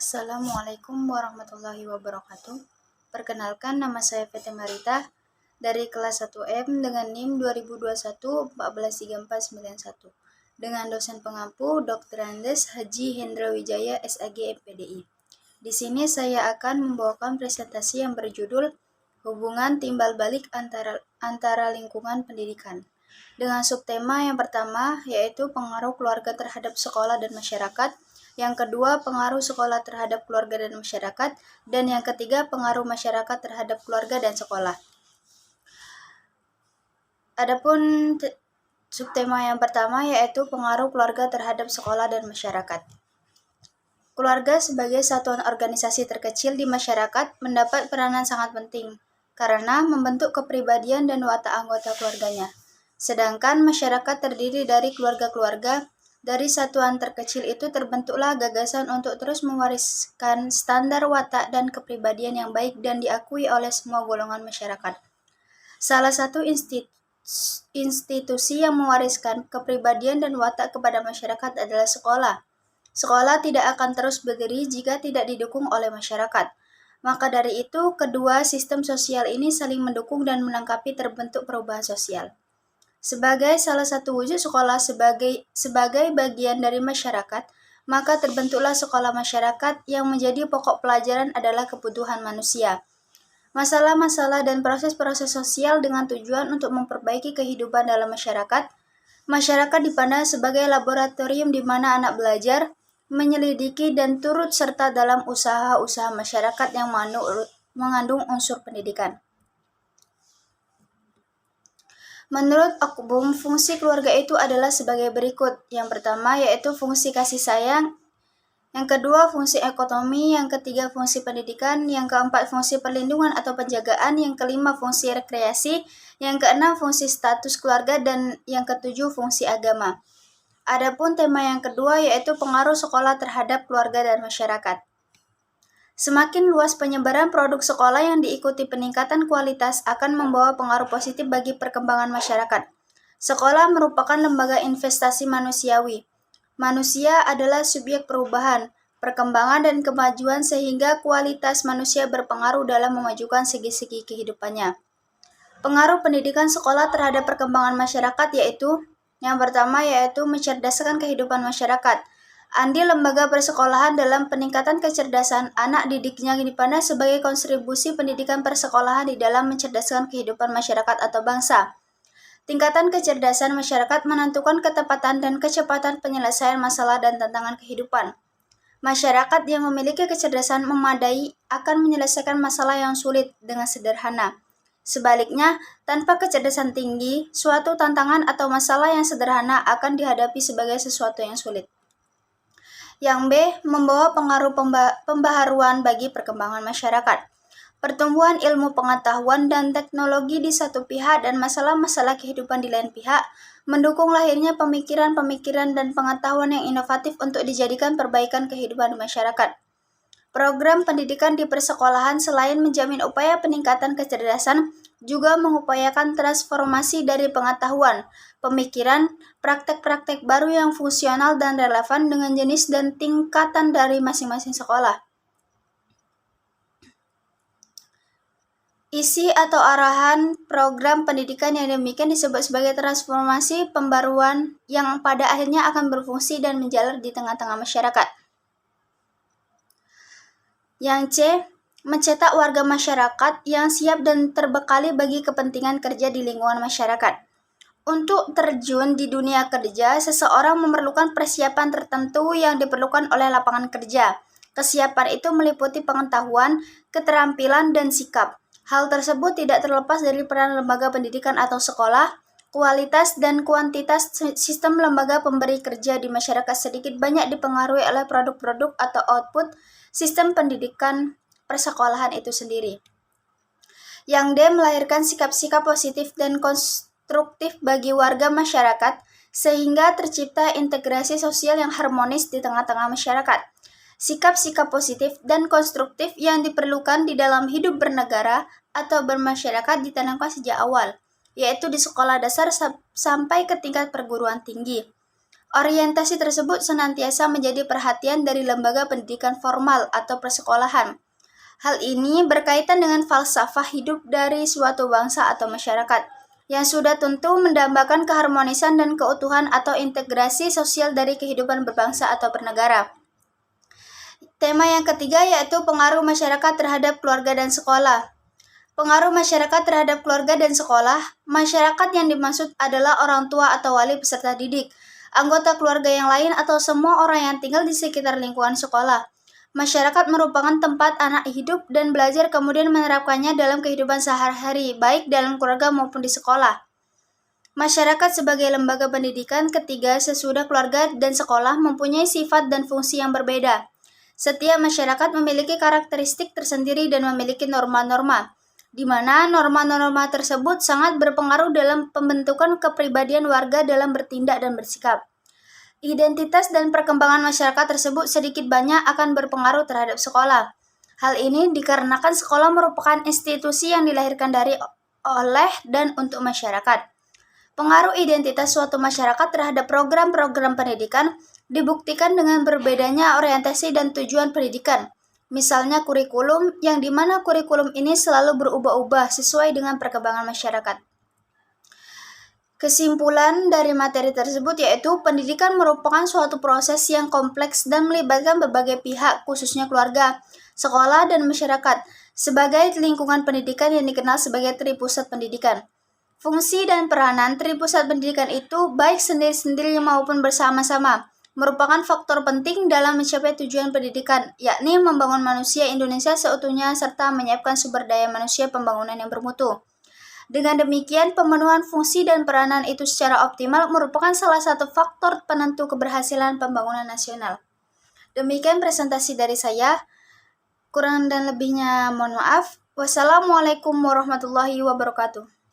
Assalamualaikum warahmatullahi wabarakatuh. Perkenalkan, nama saya Fete Marita dari kelas 1M dengan NIM 2021-143491 dengan dosen pengampu Dr. Andes Haji Hendra Wijaya SAG MPDI. Di sini saya akan membawakan presentasi yang berjudul Hubungan Timbal Balik antara lingkungan pendidikan. Dengan subtema yang pertama yaitu pengaruh keluarga terhadap sekolah dan masyarakat, yang kedua pengaruh sekolah terhadap keluarga dan masyarakat, dan yang ketiga pengaruh masyarakat terhadap keluarga dan sekolah. Adapun subtema yang pertama yaitu pengaruh keluarga terhadap sekolah dan masyarakat. Keluarga sebagai satuan organisasi terkecil di masyarakat mendapat peranan sangat penting karena membentuk kepribadian dan watak anggota keluarganya. Sedangkan masyarakat terdiri dari keluarga-keluarga. Dari satuan terkecil itu terbentuklah gagasan untuk terus mewariskan standar watak dan kepribadian yang baik dan diakui oleh semua golongan masyarakat. Salah satu institusi yang mewariskan kepribadian dan watak kepada masyarakat adalah sekolah. Sekolah tidak akan terus berdiri jika tidak didukung oleh masyarakat. Maka dari itu, kedua sistem sosial ini saling mendukung dan melengkapi terbentuk perubahan sosial. Sebagai salah satu wujud sekolah sebagai bagian dari masyarakat, maka terbentuklah sekolah masyarakat yang menjadi pokok pelajaran adalah kebutuhan manusia. Masalah-masalah dan proses-proses sosial dengan tujuan untuk memperbaiki kehidupan dalam masyarakat. Masyarakat dipandang sebagai laboratorium di mana anak belajar, menyelidiki dan turut serta dalam usaha-usaha masyarakat yang mengandung unsur pendidikan. Menurut Okbum, fungsi keluarga itu adalah sebagai berikut. Yang pertama yaitu fungsi kasih sayang, yang kedua fungsi ekonomi, yang ketiga fungsi pendidikan, yang keempat fungsi perlindungan atau penjagaan, yang kelima fungsi rekreasi, yang keenam fungsi status keluarga, dan yang ketujuh fungsi agama. Adapun tema yang kedua yaitu pengaruh sekolah terhadap keluarga dan masyarakat. Semakin luas penyebaran produk sekolah yang diikuti peningkatan kualitas akan membawa pengaruh positif bagi perkembangan masyarakat. Sekolah merupakan lembaga investasi manusiawi. Manusia adalah subjek perubahan, perkembangan dan kemajuan sehingga kualitas manusia berpengaruh dalam memajukan segi-segi kehidupannya. Pengaruh pendidikan sekolah terhadap perkembangan masyarakat yaitu yang pertama yaitu mencerdaskan kehidupan masyarakat. Andil lembaga persekolahan dalam peningkatan kecerdasan anak didiknya dipandang sebagai kontribusi pendidikan persekolahan di dalam mencerdaskan kehidupan masyarakat atau bangsa. Tingkatan kecerdasan masyarakat menentukan ketepatan dan kecepatan penyelesaian masalah dan tantangan kehidupan. Masyarakat yang memiliki kecerdasan memadai akan menyelesaikan masalah yang sulit dengan sederhana. Sebaliknya, tanpa kecerdasan tinggi, suatu tantangan atau masalah yang sederhana akan dihadapi sebagai sesuatu yang sulit. Yang B. Membawa pengaruh pembaharuan bagi perkembangan masyarakat. Pertumbuhan ilmu pengetahuan dan teknologi di satu pihak dan masalah-masalah kehidupan di lain pihak mendukung lahirnya pemikiran-pemikiran dan pengetahuan yang inovatif untuk dijadikan perbaikan kehidupan di masyarakat. Program pendidikan di persekolahan selain menjamin upaya peningkatan kecerdasan, juga mengupayakan transformasi dari pengetahuan, pemikiran, praktek-praktek baru yang fungsional dan relevan dengan jenis dan tingkatan dari masing-masing sekolah. Isi atau arahan program pendidikan yang demikian disebut sebagai transformasi pembaruan yang pada akhirnya akan berfungsi dan menjalar di tengah-tengah masyarakat. Yang C. Mencetak warga masyarakat yang siap dan terbekali bagi kepentingan kerja di lingkungan masyarakat. Untuk terjun di dunia kerja, seseorang memerlukan persiapan tertentu yang diperlukan oleh lapangan kerja. Kesiapan itu meliputi pengetahuan, keterampilan, dan sikap. Hal tersebut tidak terlepas dari peran lembaga pendidikan atau sekolah. Kualitas dan kuantitas sistem lembaga pemberi kerja di masyarakat sedikit banyak dipengaruhi oleh produk-produk atau output sistem pendidikan persekolahan itu sendiri. Yang D. Melahirkan sikap-sikap positif dan konstruktif bagi warga masyarakat sehingga tercipta integrasi sosial yang harmonis di tengah-tengah masyarakat. Sikap-sikap positif dan konstruktif yang diperlukan di dalam hidup bernegara atau bermasyarakat ditanamkan sejak awal, yaitu di sekolah dasar sampai ke tingkat perguruan tinggi. Orientasi tersebut senantiasa menjadi perhatian dari lembaga pendidikan formal atau persekolahan. Hal ini berkaitan dengan falsafah hidup dari suatu bangsa atau masyarakat, yang sudah tentu mendambakan keharmonisan dan keutuhan atau integrasi sosial dari kehidupan berbangsa atau bernegara. Tema yang ketiga yaitu pengaruh masyarakat terhadap keluarga dan sekolah. Pengaruh masyarakat terhadap keluarga dan sekolah. Masyarakat yang dimaksud adalah orang tua atau wali peserta didik, anggota keluarga yang lain atau semua orang yang tinggal di sekitar lingkungan sekolah. Masyarakat merupakan tempat anak hidup dan belajar kemudian menerapkannya dalam kehidupan sehari-hari, baik dalam keluarga maupun di sekolah. Masyarakat sebagai lembaga pendidikan ketiga sesudah keluarga dan sekolah mempunyai sifat dan fungsi yang berbeda. Setiap masyarakat memiliki karakteristik tersendiri dan memiliki norma-norma, di mana norma-norma tersebut sangat berpengaruh dalam pembentukan kepribadian warga dalam bertindak dan bersikap. Identitas dan perkembangan masyarakat tersebut sedikit banyak akan berpengaruh terhadap sekolah. Hal ini dikarenakan sekolah merupakan institusi yang dilahirkan dari, oleh, dan untuk masyarakat. Pengaruh identitas suatu masyarakat terhadap program-program pendidikan dibuktikan dengan berbedanya orientasi dan tujuan pendidikan. Misalnya kurikulum, yang dimana kurikulum ini selalu berubah-ubah sesuai dengan perkembangan masyarakat. Kesimpulan dari materi tersebut yaitu pendidikan merupakan suatu proses yang kompleks dan melibatkan berbagai pihak, khususnya keluarga, sekolah, dan masyarakat, sebagai lingkungan pendidikan yang dikenal sebagai tripusat pendidikan. Fungsi dan peranan tripusat pendidikan itu baik sendiri-sendiri maupun bersama-sama merupakan faktor penting dalam mencapai tujuan pendidikan, yakni membangun manusia Indonesia seutuhnya serta menyiapkan sumber daya manusia pembangunan yang bermutu. Dengan demikian, pemenuhan fungsi dan peranan itu secara optimal merupakan salah satu faktor penentu keberhasilan pembangunan nasional. Demikian presentasi dari saya. Kurang dan lebihnya mohon maaf. Wassalamualaikum warahmatullahi wabarakatuh.